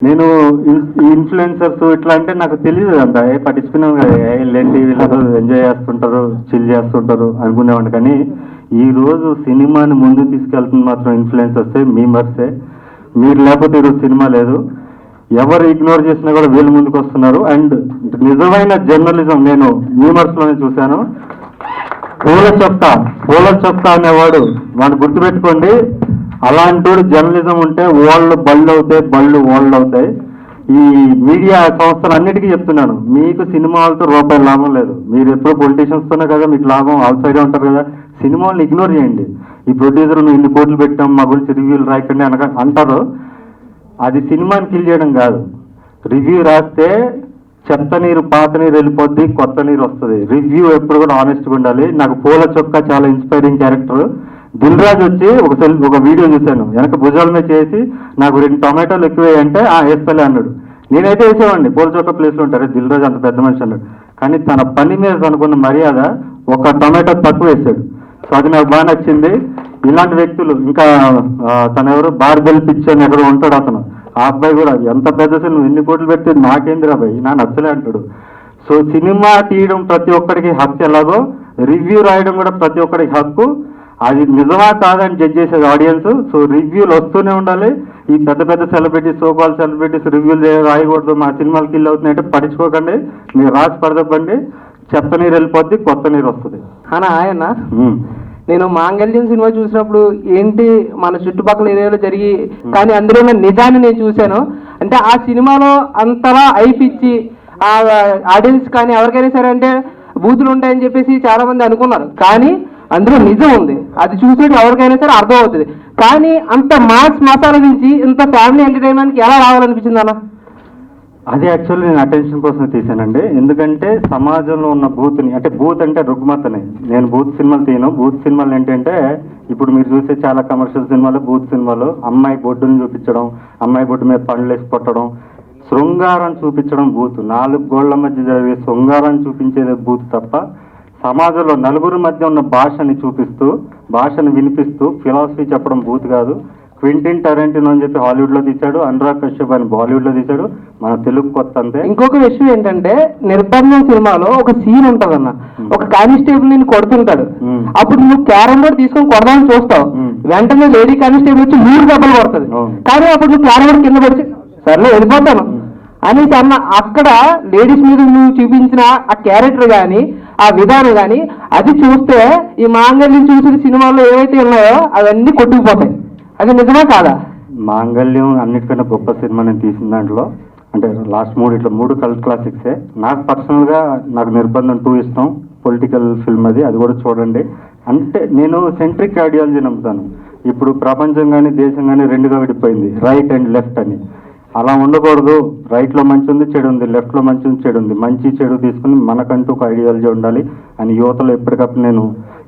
నేను ఇన్ఫ్లుయెన్సర్స్ ఇట్లా అంటే నాకు తెలియదు అంత పట్టించుకున్నాం కదా వెళ్ళండి వీళ్ళతో ఎంజాయ్ చేస్తుంటారు చిల్ చేస్తుంటారు అనుకునేవాడిని. కానీ ఈ రోజు సినిమాని ముందు తీసుకెళ్తుంది మాత్రం ఇన్ఫ్లుయెన్సర్సే, మీమర్సే. మీరు లేకపోతే ఈరోజు సినిమా లేదు. ఎవరు ఇగ్నోర్ చేసినా కూడా వీళ్ళు ముందుకు వస్తున్నారు. అండ్ నిజమైన జర్నలిజం నేను మీమర్స్లోనే చూశాను. పూల చెప్తా అనేవాడు వాడిని గుర్తుపెట్టుకోండి. అలాంటి జర్నలిజం ఉంటే వాళ్ళు బళ్ళు అవుతాయి, బళ్ళు వాళ్ళు అవుతాయి. ఈ మీడియా సంస్థలు అన్నిటికీ చెప్తున్నాను, మీకు సినిమాలతో రూపాయలు లాభం లేదు. మీరు ఎప్పుడో పొలిటీషియన్స్తోనే కదా మీకు లాభం, అవుట్ సైడే ఉంటారు కదా. సినిమాలను ఇగ్నోర్ చేయండి. ఈ ప్రొడ్యూసర్ నువ్వు ఇన్ని కోట్లు పెట్టాం మా గురించి రివ్యూలు రాయకండి అంటారు. అది సినిమాని కిల్ చేయడం కాదు. రివ్యూ రాస్తే చెత్త నీరు పాత నీరు వెళ్ళిపోద్ది, కొత్త నీరు వస్తుంది. రివ్యూ ఎప్పుడు కూడా ఆనెస్ట్గా ఉండాలి. నాకు పూల చొక్కా చాలా ఇన్స్పైరింగ్ క్యారెక్టర్. దిల్ రాజు వచ్చి ఒక వీడియో చూశాను, వెనక భుజాల మీద చేసి నాకు 2 టొమాటోలు ఎక్కువ అంటే వేస్తలే అన్నాడు. నేనైతే వేసేవాడిని, పూల చొక్క ప్లేస్లో ఉంటారు. దిల్ రాజు అంత పెద్ద మనిషి అన్నాడు. కానీ తన పని మీద అనుకున్న మర్యాద 1 టొమాటో తక్కువ వేసాడు. సో అది నాకు బాగా నచ్చింది. ఇలాంటి వ్యక్తులు ఇంకా తను ఎవరు బార్బెల్ పిచ్ అని ఎక్కడో ఉంటాడు అతను. ఆ అబ్బాయి కూడా ఎంత పెద్ద నువ్వు ఎన్ని కోట్లు పెడితే నాకేంది రాబాయి నా నచ్చలే అంటాడు. సో సినిమా తీయడం ప్రతి ఒక్కరికి హక్కు ఎలాగో రివ్యూ రాయడం కూడా ప్రతి ఒక్కరికి హక్కు. అది నిజమా కాదని జడ్జ్ చేసేది ఆడియన్స్. సో రివ్యూలు వస్తూనే ఉండాలి. ఈ పెద్ద పెద్ద సెలబ్రిటీస్, సోకాల్ సెలబ్రిటీస్ రివ్యూలు రాయకూడదు, మా సినిమాలు కిల్ అవుతున్నాయంటే పట్టించుకోకండి. మీరు రాసి పడదండి, చెత్త నీరు వెళ్ళిపోద్ది, కొత్త నీరు వస్తుంది. అనా ఆయన నేను మాంగళ్యం సినిమా చూసినప్పుడు ఏంటి మన చుట్టుపక్కల ఏరియాలో జరిగి, కానీ అందులో ఉన్న నిజాన్ని నేను చూశాను. అంటే ఆ సినిమాలో అంతలా అయిపిచ్చి ఆ ఆడియన్స్ కానీ ఎవరికైనా సరే అంటే బూతులు ఉంటాయని చెప్పేసి చాలా మంది అనుకున్నారు. కానీ అందులో నిజం ఉంది. అది చూసేది ఎవరికైనా సరే అర్థం అవుతుంది. కానీ అంత మాస్ మసాలా నుంచి ఇంత ఫ్యామిలీ ఎంటర్టైన్మెంట్కి ఎలా రావాలనిపించింది అన్న? అది యాక్చువల్లీ నేను అటెన్షన్ కోసం తీసానండి. ఎందుకంటే సమాజంలో ఉన్న బూత్ని, అంటే బూత్ అంటే రుగ్మతని, నేను బూత్ సినిమాలు తీయను. బూత్ సినిమాలు ఏంటంటే ఇప్పుడు మీరు చూసే చాలా కమర్షియల్ సినిమాలు బూత్ సినిమాలు. అమ్మాయి బొడ్డుని చూపించడం, అమ్మాయి బొడ్డు మీద పండ్లు వేసి కొట్టడం, శృంగారం చూపించడం బూత్. 4 గోళ్ల మధ్య జరిగే శృంగారం చూపించేది బూత్ తప్ప సమాజంలో నలుగురి మధ్య ఉన్న భాషని చూపిస్తూ, భాషను వినిపిస్తూ ఫిలాసఫీ చెప్పడం బూత్ కాదు. క్వింటిన్ టరెంటినో అని చెప్పి హాలీవుడ్లో తీశాడు, అనురాగ్ కశ్యప్ అని బాలీవుడ్లో తీశాడు, మన తెలుగు కొత్త అంతే. ఇంకొక విషయం ఏంటంటే నిర్బంధం సినిమాలో ఒక సీన్ ఉంటదన్న, ఒక కానిస్టేబుల్ నేను కొడుతుంటాడు. అప్పుడు నువ్వు క్యారమ్ బోర్డ్ తీసుకొని కొడదామని చూస్తావు, వెంటనే లేడీ కానిస్టేబుల్ వచ్చి 3 దెబ్బలు కొడుతుంది. కానీ అప్పుడు నువ్వు క్యారమ్ బోర్డ్ కింద పడిచి సర్లే వెళ్ళిపోతాను అనేసి అన్న. అక్కడ లేడీస్ మీద నువ్వు చూపించిన ఆ క్యారెక్టర్ కానీ ఆ విధానం కానీ అది చూస్తే ఈ మాంగళ్యం చూసిన సినిమాల్లో ఏవైతే ఉన్నాయో అవన్నీ కొట్టుకుపోతాయి. అది నిజమా కాదా? మాంగళ్యం అన్నిటికన్నా గొప్ప సినిమా నేను తీసిన దాంట్లో. అంటే లాస్ట్ 3 కల్ట్ క్లాసిక్సే. నాకు పర్సనల్గా నాకు నిర్బంధం 2 ఇష్టం. పొలిటికల్ ఫిల్మ్ అది కూడా చూడండి. అంటే నేను సెంట్రిక్ ఐడియాలజీ నమ్ముతాను. ఇప్పుడు ప్రపంచం కానీ దేశం కానీ 2గా విడిపోయింది, రైట్ అండ్ లెఫ్ట్ అని. అలా ఉండకూడదు. రైట్లో మంచి ఉంది, చెడు ఉంది, లెఫ్ట్లో మంచి ఉంది, చెడు ఉంది. మంచి చెడు తీసుకుని మనకంటూ ఒక ఐడియాలజీ ఉండాలి అని యువతలో ఎప్పటికప్పుడు నేను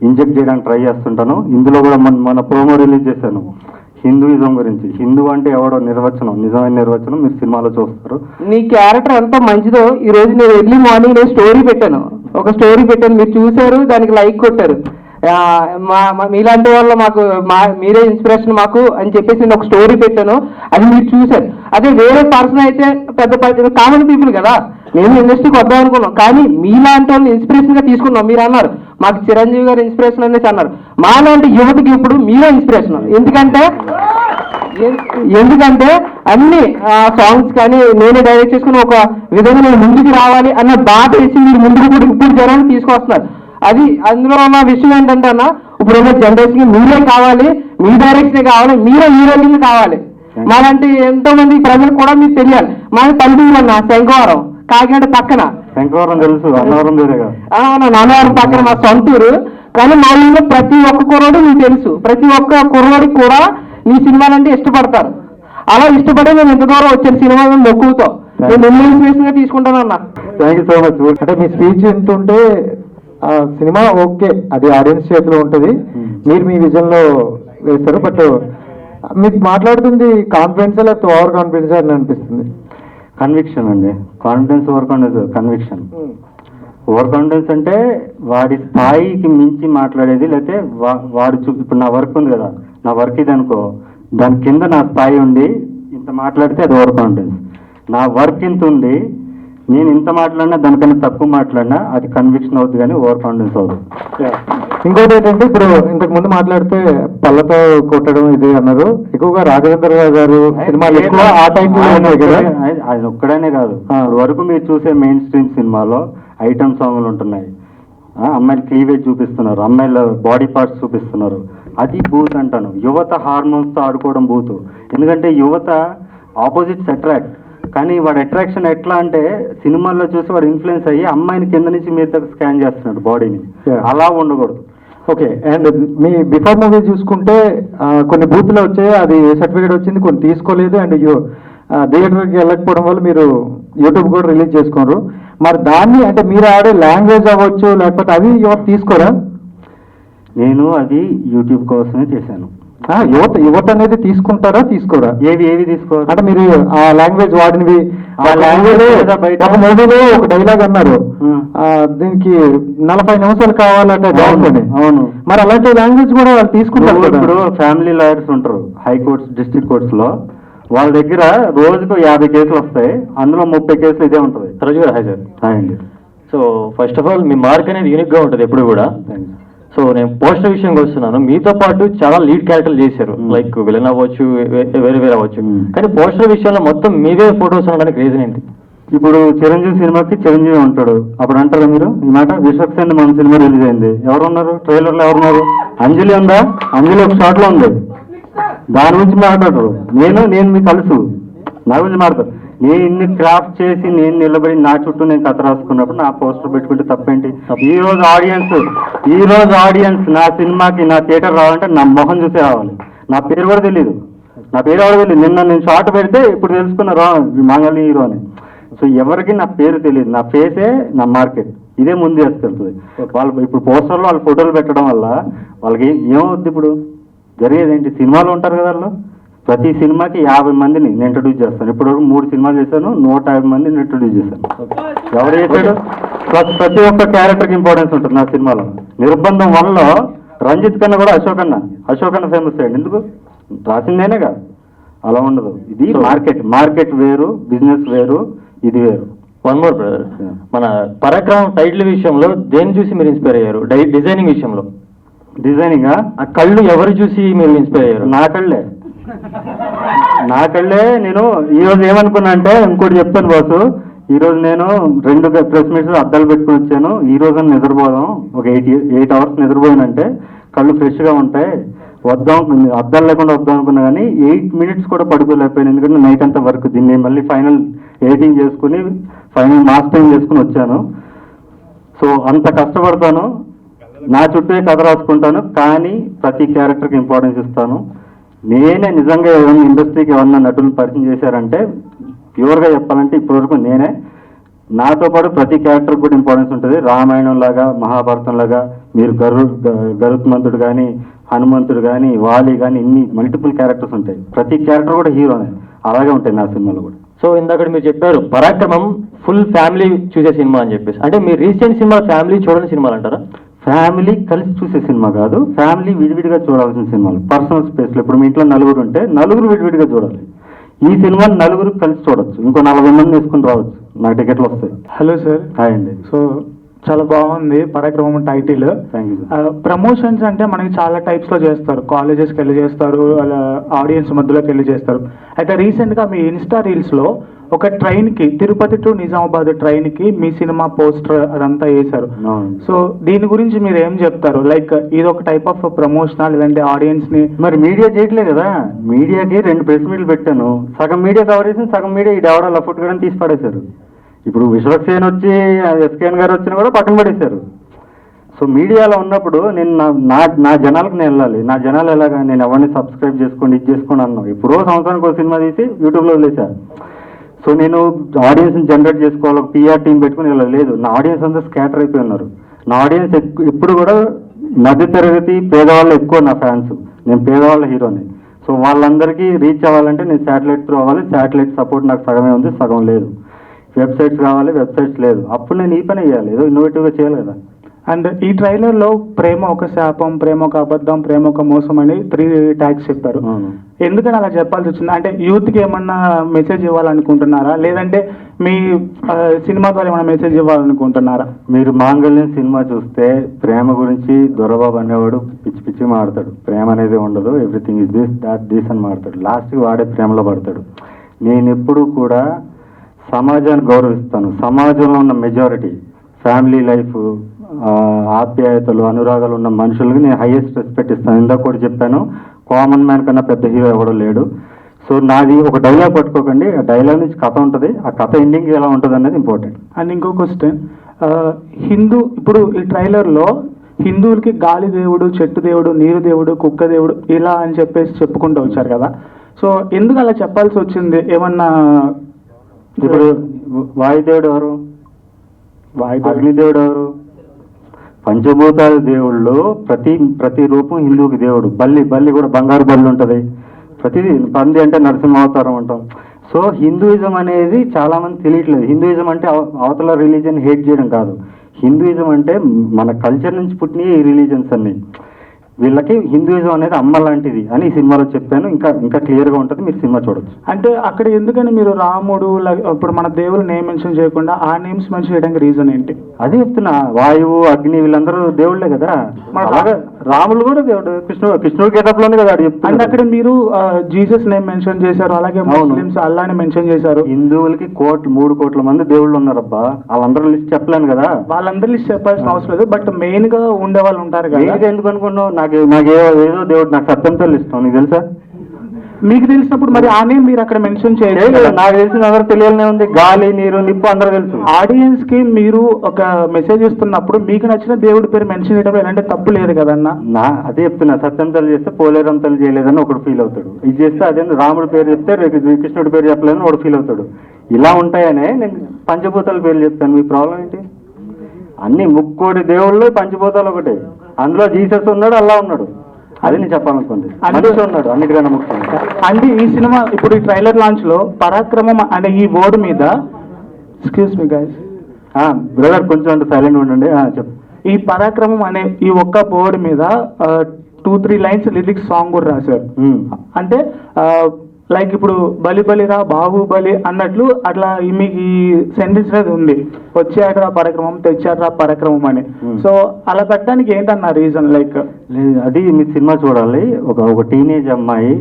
ఇంజెక్ట్ చేయడానికి ట్రై చేస్తుంటాను. ఇందులో కూడా మన ప్రోమో రిలీజ్ చేశాను హిందూయిజం గురించి. హిందూ అంటే ఎవడో నిర్వచనం, నిజమైన నిర్వచనం మీరు సినిమాలో చూస్తారు. నీ క్యారెక్టర్ ఎంత మంచిదో ఈ రోజు నేను ఎర్లీ మార్నింగ్ నేను స్టోరీ పెట్టాను, ఒక స్టోరీ పెట్టాను, మీరు చూశారు, దానికి లైక్ కొట్టారు. మీలాంటి వాళ్ళు మాకు మీరే ఇన్స్పిరేషన్ మాకు అని చెప్పేసి నేను ఒక స్టోరీ పెట్టాను, అది మీరు చూశారు. అదే వేరే పర్సన్ అయితే పెద్ద కామన్ పీపుల్ కదా, మేము ఇండస్ట్రీకి వద్దాం అనుకున్నాం. కానీ మీలాంటి వాళ్ళని ఇన్స్పిరేషన్ గా తీసుకున్నాం. మీరు అన్నారు మాకు చిరంజీవి గారు ఇన్స్పిరేషన్ అనేసి అన్నారు. మాలాంటి యువతకి ఇప్పుడు మీరే ఇన్స్పిరేషన్. ఎందుకంటే అన్ని సాంగ్స్ కానీ నేనే డైరెక్ట్ చేసుకుని ఒక విధంగా నేను ముందుకు రావాలి అన్న బాధ వేసి మీరు ముందుకు కూడా ఇప్పుడు జనాన్ని తీసుకొస్తున్నారు. అది అందులో ఉన్న విషయం ఏంటంటే అన్న, ఇప్పుడున్న జనరేషన్కి మీరే కావాలి, మీ డైరెక్షన్ కావాలి, మీరే హీరోయిన్ కావాలి. మాలాంటి ఎంతో మంది ప్రజలకు కూడా మీకు తెలియాలి. మాది పల్లెటూరు అన్న, శంకవరం, కాకినాడ పక్కన. శంకవరం తెలుసు, అన్నవరం అన్నవరం పక్కన మా సొంతూరు. కానీ మా ఊళ్ళో ప్రతి ఒక్క కుర్రాడు మీకు తెలుసు, ప్రతి ఒక్క కుర్రాడికి కూడా నీ సినిమాలంటే ఇష్టపడతారు. అలా ఇష్టపడే నేను ఎంత దూరం వచ్చాను సినిమా మొక్కుతో. నేను ఇన్స్పిరేషన్ గా తీసుకుంటాను అన్న. Thank you so much. అంటే మీ స్పీచ్ ఎంత ఉంటే సినిమా ఓకే, అది ఆడియన్స్ చేతిలో ఉంటుంది, మీరు మీ విజన్లో వేస్తారు. బట్ మీకు మాట్లాడుతుంది కాన్ఫిడెన్స్ లేకపోతే ఓవర్ కాన్ఫిడెన్స్ అని అనిపిస్తుంది? కన్విక్షన్ అండి. Confidence over confidence, conviction. Over confidence అంటే వాడి స్థాయికి మించి మాట్లాడేది, లేకపోతే వాడు ఇప్పుడు నా వర్క్ ఉంది కదా, నా వర్క్ ఇది అనుకో, దాని కింద నా స్థాయి ఉండి ఇంత మాట్లాడితే అది ఓవర్ కాన్ఫిడెన్స్. నా వర్క్ ఇంత ఉంది, నేను ఇంత మాట్లాడినా దానికన్నా తక్కువ మాట్లాడినా అది కన్విక్షన్ అవుతుంది కానీ ఓవర్ కాన్ఫిడెన్స్ అవుతుంది. ఇంకోటి ఏంటంటే ఇప్పుడు ఇంతకు ముందు మాట్లాడితే పళ్ళతో కొట్టడం ఇది అన్నారు. ఎక్కువగా రాఘవేంద్ర గారు సినిమాలు ఎక్కువ ఆ టైంలో ఉన్నాయి కదా. అది ఒక్కడనే కాదు, ఇప్పుడు వరకు మీరు చూసే మెయిన్ స్ట్రీమ్ సినిమాలో ఐటమ్ సాంగ్లు ఉంటున్నాయి, అమ్మాయిలు క్లీవేజ్ చూపిస్తున్నారు, అమ్మాయిల బాడీ పార్ట్స్ చూపిస్తున్నారు. అది బూత్ అంటాను. యువత హార్మోన్స్తో ఆడుకోవడం బూత్. ఎందుకంటే యువత ఆపోజిట్స్ అట్రాక్ట్, కానీ వాడు అట్రాక్షన్ ఎట్లా అంటే సినిమాల్లో చూసి వాడు ఇన్ఫ్లుయెన్స్ అయ్యి అమ్మాయిని కింద నుంచి మీద దగ్గర స్కాన్ చేస్తున్నాడు బాడీని. అలా ఉండకూడదు. Okay. And me before movie చూసుకుంటే కొన్ని బూత్లో వచ్చాయి, అది సర్టిఫికేట్ వచ్చింది, కొన్ని తీసుకోలేదు. అండ్ థియేటర్కి వెళ్ళకపోవడం వల్ల మీరు యూట్యూబ్ కూడా రిలీజ్ చేసుకోరు. మరి దాన్ని అంటే మీరు ఆడే లాంగ్వేజ్ అవ్వచ్చు లేకపోతే అవి యువత తీసుకోరా? నేను అది యూట్యూబ్ కోసమే చేశాను. యువత అనేది తీసుకుంటారా తీసుకోరా? ఏవి తీసుకోరు అంటే మీరు ఆ లాంగ్వేజ్ వాడినవి, ఆ లాంగ్వేజ్ ఒక మూవీలో ఒక డైలాగ్ అన్నారు, దీనికి 40 నిమిషాలు కావాలంటే బాగుంటుంది. అవును, మరి అలాంటి లాంగ్వేజ్ కూడా వాళ్ళు తీసుకుంటారు. ఇప్పుడు ఫ్యామిలీ లాయర్స్ ఉంటారు హైకోర్ట్స్, డిస్ట్రిక్ట్ కోర్ట్స్ లో, వాళ్ళ దగ్గర రోజుకు 50 కేసులు వస్తాయి, అందులో 30 కేసులు ఇదే ఉంటుంది. సరోజ్ గారు హాయ్ సార్. హాయ్ అండి. So first of all me mark అనేది యూనిక్ గా ఉంటుంది ఎప్పుడు కూడా. సో నేను పోస్టర్ విషయంకి వస్తున్నాను. మీతో పాటు చాలా లీడ్ క్యారెక్టర్లు చేశారు, లైక్ విలన్ అవ్వచ్చు, వేరే వేరే అవ్వచ్చు. కానీ పోస్టర్ విషయంలో మొత్తం మీవే ఫోటోస్ అనడానికి రీజన్ ఏంటి? ఇప్పుడు చిరంజీవి సినిమాకి చిరంజీవి ఉంటాడు, అప్పుడు అంటారా మీరు ఈ మాట? విశ్వక్సేన్ మన సినిమా రిలీజ్ అయింది, ఎవరున్నారు ట్రైలర్లో? ఎవరున్నారు? అంజలి ఉందా? అంజలి ఒక షాట్ లో ఉంది, దాని గురించి మాట్లాడరు. నేను మీకు కలుసు, నా గురించి మాట్లాడతారు. నేను ఇన్ని క్రాఫ్ట్ చేసి నేను నిలబడి నా చుట్టూ నేను కథ రాసుకున్నప్పుడు నా పోస్టర్ పెట్టుకుంటే తప్పేంటి? ఈ రోజు ఆడియన్స్ నా సినిమాకి నా థియేటర్ రావాలంటే నా మొహం చూసే రావాలి. నా పేరు కూడా తెలియదు, నిన్న నేను షార్ట్ పెడితే ఇప్పుడు తెలుసుకున్నారు మంగళ హీరో అని. సో ఎవరికి నా పేరు తెలియదు, నా ఫేసే నా మార్కెట్. ఇదే ముందు వేసుకెళ్తుంది. వాళ్ళు ఇప్పుడు పోస్టర్లో వాళ్ళ ఫోటోలు పెట్టడం వల్ల వాళ్ళకి ఏమవుద్ది? ఇప్పుడు జరిగేది ఏంటి? సినిమాలో ఉంటారు కదా వాళ్ళు, ప్రతి సినిమాకి 50 మందిని నేను ఇంట్రడ్యూస్ చేస్తాను. ఇప్పటివరకు 3 సినిమాలు చేశాను, 150 మందిని ఇంట్రడ్యూస్ చేశాను. ఎవరు చేశాడు? ప్రతి ఒక్క క్యారెక్టర్కి ఇంపార్టెన్స్ ఉంటుంది నా సినిమాలో. నిర్బంధం వల్ల రంజిత్ కన్నా కూడా అశోక్ అన్న ఫేమస్ అయ్యాడు. ఎందుకు? రాసిందేనే కాదు, అలా ఉండదు. ఇది మార్కెట్ వేరు, బిజినెస్ వేరు, ఇది వేరు. వన్ మోర్ బ్రదర్, మన పరాక్రమం టైటిల్ విషయంలో దేన్ని చూసి మీరు ఇన్స్పైర్ అయ్యారు? డిజైనింగ్ విషయంలో డిజైనింగ్ ఆ కళ్ళు ఎవరు చూసి మీరు ఇన్స్పైర్ అయ్యారు? నా కళ్ళే. నేను ఈరోజు ఏమనుకున్నా అంటే, ఇంకోటి చెప్తాను బాసు, ఈరోజు నేను 2 ప్రెస్ మీట్స్ అద్దాలు పెట్టుకుని వచ్చాను. ఈ రోజు నిద్రపోదాం, ఒక 8 అవర్స్ నిద్రపోయానంటే కళ్ళు ఫ్రెష్గా ఉంటాయి, అద్దాలు లేకుండా వద్దాం అనుకున్నా. కానీ 8 మినిట్స్ కూడా పడుకోలేకపోయాను, ఎందుకంటే నైట్ అంతా వర్క్. దీన్ని మళ్ళీ ఫైనల్ ఎడిటింగ్ చేసుకుని ఫైనల్ మాస్టరింగ్ చేసుకుని వచ్చాను. సో అంత కష్టపడతాను, నా చుట్టూ కథ రాసుకుంటాను, కానీ ప్రతి క్యారెక్టర్కి ఇంపార్టెన్స్ ఇస్తాను. నేనే నిజంగా ఏమన్నా ఇండస్ట్రీకి ఏమన్నా నటులను పరిచయం చేశారంటే, ప్యూర్గా చెప్పాలంటే ఇప్పటివరకు నేనే. నాతో పాటు ప్రతి క్యారెక్టర్ కూడా ఇంపార్టెన్స్ ఉంటుంది. రామాయణం లాగా, మహాభారతం లాగా, మీరు గరుత్మంతుడు కానీ, హనుమంతుడు కానీ, వాలి కానీ, ఇన్ని మల్టిపుల్ క్యారెక్టర్స్ ఉంటాయి. ప్రతి క్యారెక్టర్ కూడా హీరోనే. అలాగే ఉంటాయి నా సినిమాలో కూడా. సో ఇందాక మీరు చెప్పారు పరాక్రమం ఫుల్ ఫ్యామిలీ చూసే సినిమా అని చెప్పేసి, అంటే మీ రీసెంట్ సినిమా ఫ్యామిలీ చూడని సినిమాలు అంటారా? ఫ్యామిలీ కలిసి చూసే సినిమా కాదు, ఫ్యామిలీ విడివిడిగా చూడాల్సిన సినిమాలు. పర్సనల్ స్పేస్లో ఇప్పుడు మీ ఇంట్లో 9 ఉంటే 9 విడివిడిగా చూడాలి. ఈ సినిమాని 9 కలిసి చూడొచ్చు, ఇంకో 40 మంది వేసుకుని రావచ్చు, నాకు టికెట్లు వస్తాయి. Hello sir. హాయ్ అండి. సో చాలా బాగుంది పరాక్రమం టైటిల్. Thank you. ప్రమోషన్స్ అంటే మనకి చాలా టైప్స్ లో చేస్తారు, కాలేజెస్కి వెళ్ళి చేస్తారు, అలా ఆడియన్స్ మధ్యలోకి వెళ్ళి చేస్తారు. అయితే రీసెంట్ గా మీ ఇన్స్టా రీల్స్ లో ఒక ట్రైన్ కి, తిరుపతి టు నిజామాబాద్ ట్రైన్ కి మీ సినిమా పోస్టర్ అదంతా వేశారు. సో దీని గురించి మీరు ఏం చెప్తారు? లైక్ ఇది ఒక టైప్ ఆఫ్ ప్రమోషన్, లేదంటే ఆడియన్స్ ని? మరి మీడియా చేయట్లే కదా, మీడియాకి 2 ప్రెస్ మీట్లు పెట్టాను, సగం మీడియా కవర్ చేసి సగం మీడియా ఈ డెవడ లఫుట్ కూడా తీసి పడేశారు. ఇప్పుడు విశ్వక్సేన్ వచ్చి ఎస్కేఎన్ గారు వచ్చినా కూడా పక్కన పడేశారు. సో మీడియాలో ఉన్నప్పుడు నేను నా జనాలకు నేను వెళ్ళాలి. నా జనాలు ఎలాగా? నేను ఎవరిని సబ్స్క్రైబ్ చేసుకోండి, ఇది చేసుకోండి అన్నాను. ఎప్పుడో సంవత్సరానికి ఒక సినిమా తీసి యూట్యూబ్లో వదిలేశాను. సో నేను ఆడియన్స్ని జనరేట్ చేసుకోవాలి, ఒక పిఆర్ టీం పెట్టుకుని వెళ్ళలేదు. నా ఆడియన్స్ అంతా స్కాటర్ అయిపోయి ఉన్నారు. నా ఆడియన్స్ ఎప్పుడు కూడా మధ్య తరగతి పేదవాళ్ళు ఎక్కువ నా ఫ్యాన్స్. నేను పేదవాళ్ళ హీరోని. సో వాళ్ళందరికీ రీచ్ అవ్వాలంటే నేను శాటిలైట్ త్రూ అవ్వాలి. శాటిలైట్ సపోర్ట్ నాకు సగమే ఉంది, సగం లేదు. వెబ్సైట్స్ కావాలి, వెబ్సైట్స్ లేదు. అప్పుడు నేను ఈ పని చేయాలి, ఏదో ఇన్నోవేటివ్గా చేయాలి కదా. అండ్ ఈ ట్రైలర్లో ప్రేమ ఒక శాపం, ప్రేమ ఒక అబద్ధం, ప్రేమ ఒక మోసం అని 3 ట్యాగ్స్ చెప్పారు. అవును. ఎందుకని అలా చెప్పాల్సి వచ్చింది? అంటే యూత్కి ఏమన్నా మెసేజ్ ఇవ్వాలనుకుంటున్నారా, లేదంటే మీ సినిమా ద్వారా ఏమైనా మెసేజ్ ఇవ్వాలనుకుంటున్నారా? మీరు మాంగళ్యం సినిమా చూస్తే ప్రేమ గురించి దొరబాబు అనేవాడు పిచ్చి పిచ్చి మాడతాడు. ప్రేమ అనేది ఉండదు, everything is this that this అని మాడతాడు. లాస్ట్కి వాడే ప్రేమలో పడతాడు. నేను ఎప్పుడు కూడా సమాజాన్ని గౌరవిస్తాను. సమాజంలో ఉన్న మెజారిటీ ఫ్యామిలీ లైఫ్, ఆప్యాయతలు, అనురాగాలు ఉన్న మనుషులకి నేను హైయెస్ట్ రెస్పెక్ట్ ఇస్తాను. ఇందాక కూడా చెప్పాను, కామన్ మ్యాన్ కన్నా పెద్ద హీరో ఎవడో లేడు. సో నాది ఒక డైలాగ్ పట్టుకోకండి, ఆ డైలాగ్ నుంచి కథ ఉంటుంది, ఆ కథ ఎండింగ్ ఎలా ఉంటుంది అనేది ఇంపార్టెంట్. అండ్ ఇంకో క్వశ్చన్, ఇప్పుడు ఈ ట్రైలర్లో హిందువులకి గాలి దేవుడు, చెట్టు దేవుడు, నీరు దేవుడు, కుక్క దేవుడు ఇలా అని చెప్పేసి చెప్పుకుంటూ వచ్చారు కదా. సో ఎందుకు అలా చెప్పాల్సి వచ్చింది? ఏమన్నా ఇప్పుడు వాయుదేవుడు ఎవరు? అగ్నిదేవుడు ఎవరు? పంచభూతాల దేవుళ్ళు ప్రతి రూపం హిందువుకి దేవుడు. బల్లి కూడా బంగారు బల్లి ఉంటుంది. ప్రతిదీ పంది అంటే నరసింహావతారం అంటాం. సో హిందూయిజం అనేది చాలా మంది తెలియట్లేదు. హిందూయిజం అంటే అవతల రిలీజన్ హేట్ చేయడం కాదు. హిందూయిజం అంటే మన కల్చర్ నుంచి పుట్టిన ఈ రిలీజన్స్ అన్ని. వీళ్ళకి హిందూయిజం అనేది అమ్మ లాంటిది అని ఈ సినిమాలో చెప్పాను. ఇంకా క్లియర్గా ఉంటుంది, మీరు సినిమా చూడొచ్చు. అంటే అక్కడ ఎందుకని మీరు రాముడు ఇప్పుడు మన దేవులు నేమ్ మెన్షన్ చేయకుండా ఆ నేమ్స్ మెన్షన్ చేయడానికి రీజన్ ఏంటి? అదే చెప్తున్నా, వాయువు, అగ్ని వీళ్ళందరూ దేవుళ్ళే కదా. అలాగే రాముడు కూడా దేవుడు, కృష్ణుడు గెటప్ లోనే కదా చెప్తున్నా. అంటే అక్కడ మీరు జీసస్ నేమ్ మెన్షన్ చేశారు, అలాగే ముస్లిమ్స్ అల్లాని మెన్షన్ చేశారు. హిందువులకి 3 కోట్ల మంది దేవుళ్ళు ఉన్నారబ్బా, వాళ్ళందరూ లిస్ట్ చెప్పలేను కదా. వాళ్ళందరూ లిస్ట్ చెప్పాల్సిన అవసరం లేదు, బట్ మెయిన్ గా ఉండే వాళ్ళు ఉంటారు కదా. ఎందుకు అనుకున్నావు? నాకు ఏదో దేవుడు, నాకు సత్యంతో ఇష్టం, నీకు తెలుసా? మీకు తెలిసినప్పుడు మరి ఆ నేమ్ మీరు అక్కడ మెన్షన్ చేయలేదు. నాకు తెలిసిన అందరూ తెలియాలనే ఉంది. గాలి, నీరు, నిప్పు అందరూ తెలుసు. ఆడియన్స్ కి మీరు ఒక మెసేజ్ ఇస్తున్నప్పుడు మీకు నచ్చిన దేవుడి పేరు మెన్షన్ చేయడం ఎలాంటి తప్పు లేదు కదన్నా. అదే చెప్తున్నా, సత్యం తల్లి చేస్తే పోలేరం తల్లి చేయలేదని ఒకడు ఫీల్ అవుతాడు. ఇది చేస్తే అదే రాముడి పేరు చెప్తే కృష్ణుడి పేరు చెప్పలేదని ఒకడు ఫీల్ అవుతాడు. ఇలా ఉంటాయనే నేను పంచభూతాల పేర్లు చెప్తాను. మీ ప్రాబ్లం ఏంటి? అన్ని 3 కోటి దేవుళ్ళు, పంచభూతాలు ఒకటే. అందులో జీసస్ ఉన్నాడు, అల్లా ఉన్నాడు. అది నేను చెప్పాలనుకుంది. మనిషి ఉన్నాడు అన్నిటికన్నా ముఖ్యంగా. అంటే ఈ సినిమా ఇప్పుడు ఈ ట్రైలర్ లాంచ్ లో పరాక్రమం అనే ఈ వర్డ్ మీద, ఎక్స్క్యూజ్ మీ గైస్, బ్రదర్ కొంచెం అంటే సైలెంట్ ఉండండి. చెప్పు. ఈ పరాక్రమం అనే ఈ ఒక్క వర్డ్ మీద 2-3 లైన్స్ లిరిక్స్ సాంగ్ కూడా రాశారు. అంటే లైక్ ఇప్పుడు బలిరా బాహుబలి అన్నట్లు అట్లా మీకు ఈ సెంటెన్స్ అనేది ఉంది, వచ్చాడరా పరాక్రమం, తెచ్చాడరా పరాక్రమం అని. సో అలా పెట్టడానికి ఏంటన్న రీజన్? లైక్ అది మీ సినిమా చూడాలి. ఒక టీనేజ్ అమ్మాయి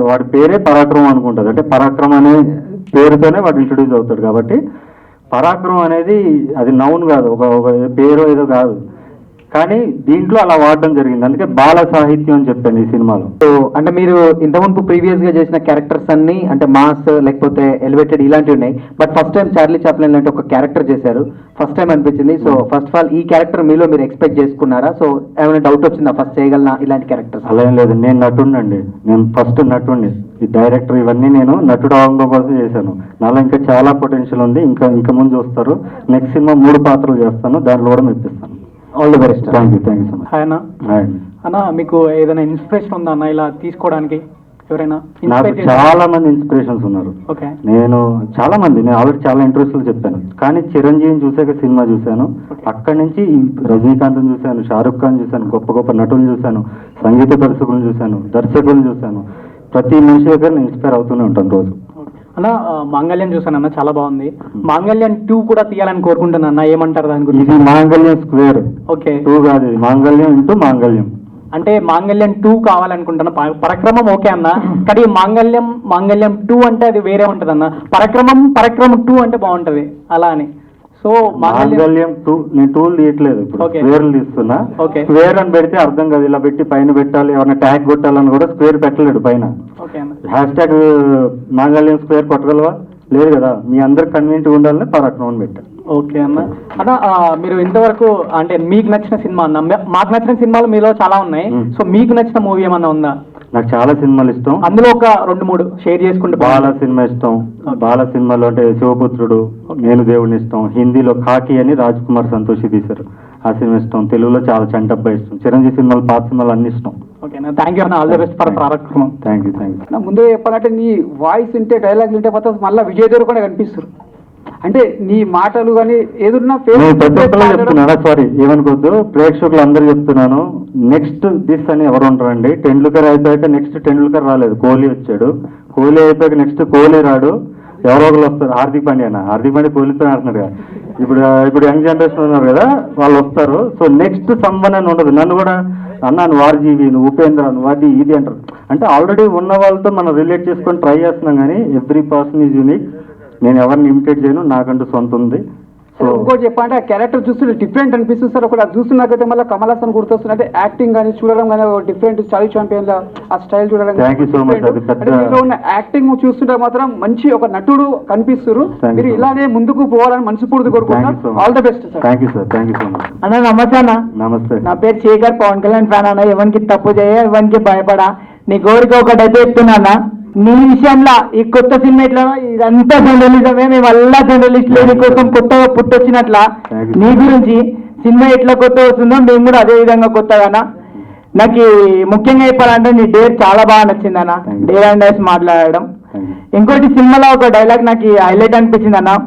వాడి పేరే పరాక్రమం అనుకుంటుంది. అంటే పరాక్రమం అనే పేరుతోనే వాడు ఇంట్రొడ్యూస్ అవుతాడు. కాబట్టి పరాక్రమం అనేది అది నౌన్ కాదు, ఒక పేరు ఏదో కాదు. కానీ దీంట్లో అలా వాడడం జరిగింది. అందుకే బాల సాహిత్యం అని చెప్పాను ఈ సినిమాలో. సో అంటే మీరు ఇంతకుముందు ప్రీవియస్ గా చేసిన క్యారెక్టర్స్ అన్ని అంటే మాస్ లేకపోతే ఎలివేటెడ్ ఇలాంటివి ఉన్నాయి. But first time Charlie Chaplin లాంటి ఒక క్యారెక్టర్ చేశారు, ఫస్ట్ టైం అనిపించింది. సో ఫస్ట్ ఆఫ్ ఆల్ ఈ క్యారెక్టర్ మీలో మీరు ఎక్స్పెక్ట్ చేసుకున్నారా? సో ఏమైనా డౌట్ వచ్చిందా ఫస్ట్ చేయగలనా ఇలాంటి క్యారెక్టర్స్? అలా ఏం లేదు, నేను నటుండండి. నేను ఫస్ట్ నటుండి. ఈ డైరెక్టర్ ఇవన్నీ నేను నటుడు అవడం కోసం చేశాను. నాలో ఇంకా చాలా పొటెన్షియల్ ఉంది. ఇంకా ముందు చూస్తారు. నెక్స్ట్ సినిమా 3 పాత్రలు చేస్తాను, దాంట్లో కూడా మెప్పిస్తాను. All the best. Thank you so much. Hi అన్న, మీకు ఏదైనా ఇన్స్పిరేషన్ ఉందా అన్న ఇలా తీసుకోవడానికి? ఎవరైనా నాకు చాలా మంది ఇన్స్పిరేషన్స్ ఉన్నారు. ఓకే. నేను ఆల్రెడీ చాలా ఇంట్రెస్ట్లు చెప్పాను. కానీ చిరంజీవిని చూసాక సినిమా చూశాను. అక్కడి నుంచి రజనీకాంత్ని చూశాను, షారుఖ్ ఖాన్ చూశాను, గొప్ప నటులను చూశాను, సంగీత దర్శకులను చూశాను. ప్రతి మనిషి దగ్గర నేను ఇన్స్పైర్ అవుతూనే ఉంటాను రోజు. అన్న మాంగళ్యం చూసానన్న, చాలా బాగుంది. మాంగళ్యం 2 కూడా తీయాలని కోరుకుంటున్నా అన్న, ఏమంటారు దాని గురించి? ఇది మాంగళ్యం స్క్వేర్. ఓకే. 2 కాదు, ఇది మాంగళ్యం ఇంటూ మాంగళ్యం. అంటే మాంగళ్యం 2 కావాలనుకుంటున్నా. పరాక్రమం ఓకే అన్న, కానీ మాంగళ్యం 2 అంటే అది వేరే ఉంటది అన్న. పరాక్రమం 2 అంటే బాగుంటది అలా అని. సో మాంగళ్యం 2 నేను 2 తీయట్లేదు, ఇప్పుడు స్క్వేర్లు తీస్తున్నా. స్క్వేర్ అని పెడితే అర్థం కాదు, ఇలా పెట్టి పైన పెట్టాలి, ఎవరైనా ట్యాగ్ కొట్టాలని కూడా స్క్వేర్ పెట్టలేడు పైన. హ్యాష్ ట్యాగ్ మాంగళ్యం స్క్వేర్ కొట్టగలవా? లేదు కదా. మీ అందరికి కన్వీనియంట్ ఉండాలని పరాక్రమం పెట్టారు. ఓకే అన్న. అన్న మీరు ఇంతవరకు అంటే మీకు నచ్చిన సినిమా అన్న, మాకు నచ్చిన సినిమాలు మీలో చాలా ఉన్నాయి. సో మీకు నచ్చిన మూవీ ఏమన్నా ఉందా? నాకు చాలా సినిమాలు ఇష్టం. అందులో ఒక 2-3 షేర్ చేసుకుంటే. బాల సినిమా ఇష్టం. బాల సినిమాలో అంటే శివపుత్రుడు, నేను దేవుడిని ఇష్టం. హిందీలో ఖాకీ అని రాజ్ కుమార్ సంతోషి తీశారు, ఆ సినిమా ఇష్టం. తెలుగులో చాలా చంటబ్బాయి ఇష్టం. చిరంజీవి సినిమాలు, పాత సినిమాలు అన్ని ఇష్టం. ఓకేనా, థ్యాంక్ యూ అన్న, ఆల్ ది బెస్ట్ ఫర్ పరాక్రమం. Thank you. ముందే చెప్పాలంటే నీ వాయిస్ వింటే, డైలాగ్ వింటే పోతే మళ్ళీ విజయ్ దేవరకొండ కనిపిస్తారు. అంటే నీ మాటలు కానీ ఏదున్నా నేను ప్రతి ఒక్కరు Facebook చెప్తున్నాను, సారీ ఏమనుకోద్దు, ప్రేక్షకులు అందరూ చెప్తున్నాను, నెక్స్ట్ దిస్ అని ఎవరు ఉంటారండి? టెండూల్కర్ అయిపోయాక నెక్స్ట్ టెండూల్కర్ రాలేదు, కోహ్లీ వచ్చాడు. కోహ్లీ అయిపోయాక నెక్స్ట్ కోహ్లీ రాడు, ఎవరో ఒకరు వస్తారు. హార్దిక్ పాండ్యా కోహ్లీతో ఆడుతున్నారు కదా. ఇప్పుడు యంగ్ జనరేషన్ ఉన్నారు కదా, వాళ్ళు వస్తారు. సో నెక్స్ట్ సంబంధం అని ఉండదు. నన్ను కూడా అన్నాను వార్జీవి, నువ్వు ఉపేంద్ర, నువ్వు అది ఇది అంటారు. అంటే ఆల్రెడీ ఉన్న వాళ్ళతో మనం రిలేట్ చేసుకొని ట్రై చేస్తున్నాం, కానీ ఎవ్రీ పర్సన్ ఈజ్ యూనిక్. నేను ఎవరిని ఇమిటేట్ చేయను, నాకంటూ సొంత ఉంది. సో ఇంకోటి చెప్పాలంటే ఆ క్యారెక్టర్ చూస్తుంటే డిఫరెంట్ అనిపిస్తుంది సార్. ఒకటి అది చూస్తున్నాకైతే మళ్ళీ కమల్ హాసన్ గుర్తొస్తుంది. అంటే యాక్టింగ్ కానీ చూడడం కానీ డిఫరెంట్, చాలీ ఛాంపియన్ ఆ స్టైల్ చూడడం. Thank you so much. అది పెద్ద- అంటే మీలో ఉన్న యాక్టింగ్ చూస్తుంటే మాత్రం మంచి ఒక నటుడు కనిపిస్తారు. Thank you మీరు so much. ఇలానే ముందుకు పోవాలని మనస్ఫూర్తి కోరుకుంటున్నాను. All the best sir. Thank you sir, thank you so much. అన్న నమస్తే అన్న. నమస్తే. నా పేరు శేఖర్, పవన్ కళ్యాణ్ ఫ్యాన్ అన్న. ఎవరికి తప్పు చేయ, ఎవరికి భయపడా. నీ కోరిక ఒకటైతే చెప్తున్నా, నీ విషయంలో ఈ కొత్త సినిమా ఇట్లా ఇదంతా జర్నలిజమే, మేము అల్లా జర్నలిస్టులు నీ కోసం కొత్తగా పుట్టొచ్చినట్ల నీ గురించి సినిమా ఎట్లా కొత్త వస్తుందో మేము కూడా అదే విధంగా కొత్తగా. నాకు ముఖ్యంగా చెప్పాలంటే నీ డేర్ చాలా బాగా నచ్చింది అన్న, డేర్ అండ్ డైస్ మాట్లాడడం. ఇంకోటి సినిమాలో ఒక డైలాగ్ నాకు హైలైట్ అనిపించింది అన్న,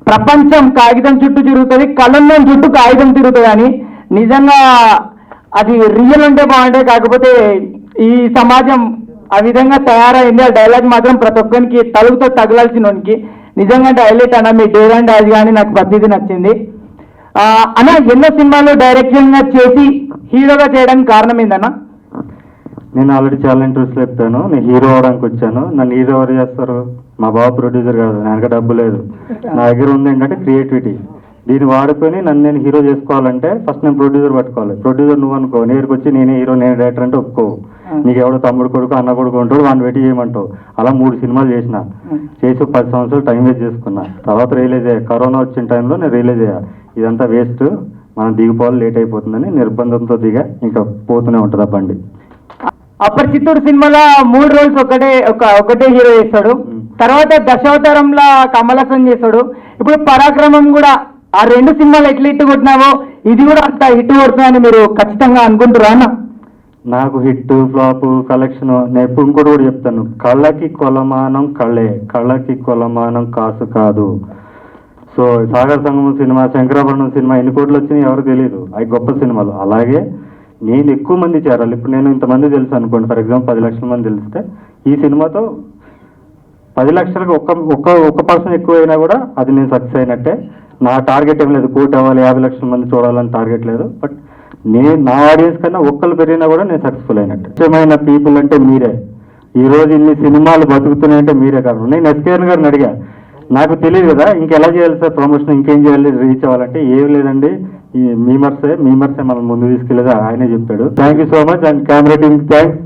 ప్రపంచం కాగితం చుట్టూ తిరుగుతుంది, కలందం చుట్టూ కాగితం తిరుగుతుంది అని. నిజంగా అది రియల్ ఉంటే బాగుంటుంది, కాకపోతే ఈ సమాజం ఆ విధంగా తయారైంది. ఆ డైలాగ్ మాత్రం ప్రతి ఒక్కరికి తలుపుతో తగలాల్సిన వానికి నిజంగా హైలైట్ అన్న. మీ డేర్ అండ్ డైస్ కానీ నాకు ప్రతిదీ నచ్చింది అన్న. ఎన్నో సినిమాలు డైరెక్షన్ గా చేసి హీరోగా చేయడానికి కారణం ఏందన్నా? నేను ఆల్రెడీ చాలా ఇంట్రెస్ట్ చెప్తాను, నేను హీరో అవడానికి వచ్చాను. నన్ను హీరో ఎవరు చేస్తారు? మా బాబు ప్రొడ్యూసర్ కాదు, నా దగ్గర డబ్బు లేదు. నా దగ్గర ఉంది ఏంటంటే క్రియేటివిటీ. దీన్ని వాడుకొని నన్ను నేను హీరో చేసుకోవాలంటే ఫస్ట్ నేను ప్రొడ్యూసర్ పట్టుకోవాలి. ప్రొడ్యూసర్ నువ్వు అనుకో, నేరుకు వచ్చి నేనే హీరో, నేను డైరెక్టర్ అంటే ఒప్పుకోవు. నీకు ఎవడో తమ్ముడు కొడుకు అన్న కొడుకు ఉంటాడు, వాడిని పెట్టి చేయమంటావు. అలా 3 సినిమాలు చేసి 10 సంవత్సరాలు టైం వేస్ట్ చేసుకున్నా. తర్వాత రియలైజ్ అయ్యా, కరోనా వచ్చిన టైంలో నేను రియలైజ్ అయ్యా ఇదంతా వేస్ట్, మనం దిగిపోవాలి, లేట్ అయిపోతుందని నిర్బంధంతో దిగా ఇంకా పోతూనే ఉంటుంది ఆ బండి. అపరిచితుడు సినిమాలో 3 రోల్స్ ఒకటే హీరో చేస్తాడు. తర్వాత దశావతారంలో కమల్ హాసన్ చేస్తాడు. ఇప్పుడు పరాక్రమం కూడా ఆ 2 సినిమాలు ఎట్లా హిట్ కొట్టినావో ఇది కూడా అంత హిట్ కొడుతుందని మీరు ఖచ్చితంగా అనుకుంటారా అన్న? నాకు హిట్ ఫ్లాప్ కలెక్షన్ నేను ఎప్పుడు ఇంకోటి కూడా చెప్తాను, కళ్ళకి కొలమానం కళ్ళే, కళ్ళకి కొలమానం కాసు కాదు. సో సాగర్ సంగమం సినిమా, శంకరాభరణం సినిమా ఎన్ని కోట్లు వచ్చినాయి ఎవరు తెలియదు, అవి గొప్ప సినిమాలు. అలాగే నేను ఎక్కువ మంది చేరాలి. ఇప్పుడు నేను ఇంతమంది తెలుసు అనుకోండి, ఫర్ ఎగ్జాంపుల్ 10 లక్షల మంది తెలిస్తే ఈ సినిమాతో 10 లక్షలకు ఒక్క పర్సన్ ఎక్కువ అయినా కూడా అది నేను సక్సెస్ అయినట్టే. నా టార్గెట్ ఏం లేదు 1 కోటి అవ్వాలి, 50 లక్షల మంది చూడాలని టార్గెట్ లేదు. బట్ నేను నా ఆడియన్స్ కన్నా ఒక్కరు పెరిగినా కూడా నేను సక్సెస్ఫుల్ అయినట్టు. ముఖ్యమైన పీపుల్ అంటే మీరే. ఈ రోజు ఇన్ని సినిమాలు బతుకుతున్నాయంటే మీరే కారణం. నేను ఎస్కేఎన్ గారిని అడిగా, నాకు తెలియదు కదా ఇంకెలా చేయాలి సార్ ప్రమోషన్, ఇంకేం చేయాలి రీచ్ అవ్వాలంటే, ఏం లేదండి ఈ మీమర్సే మనం ముందు తీసుకెళ్ళేది ఆయనే చెప్పాడు. Thank you so much and camera team thanks.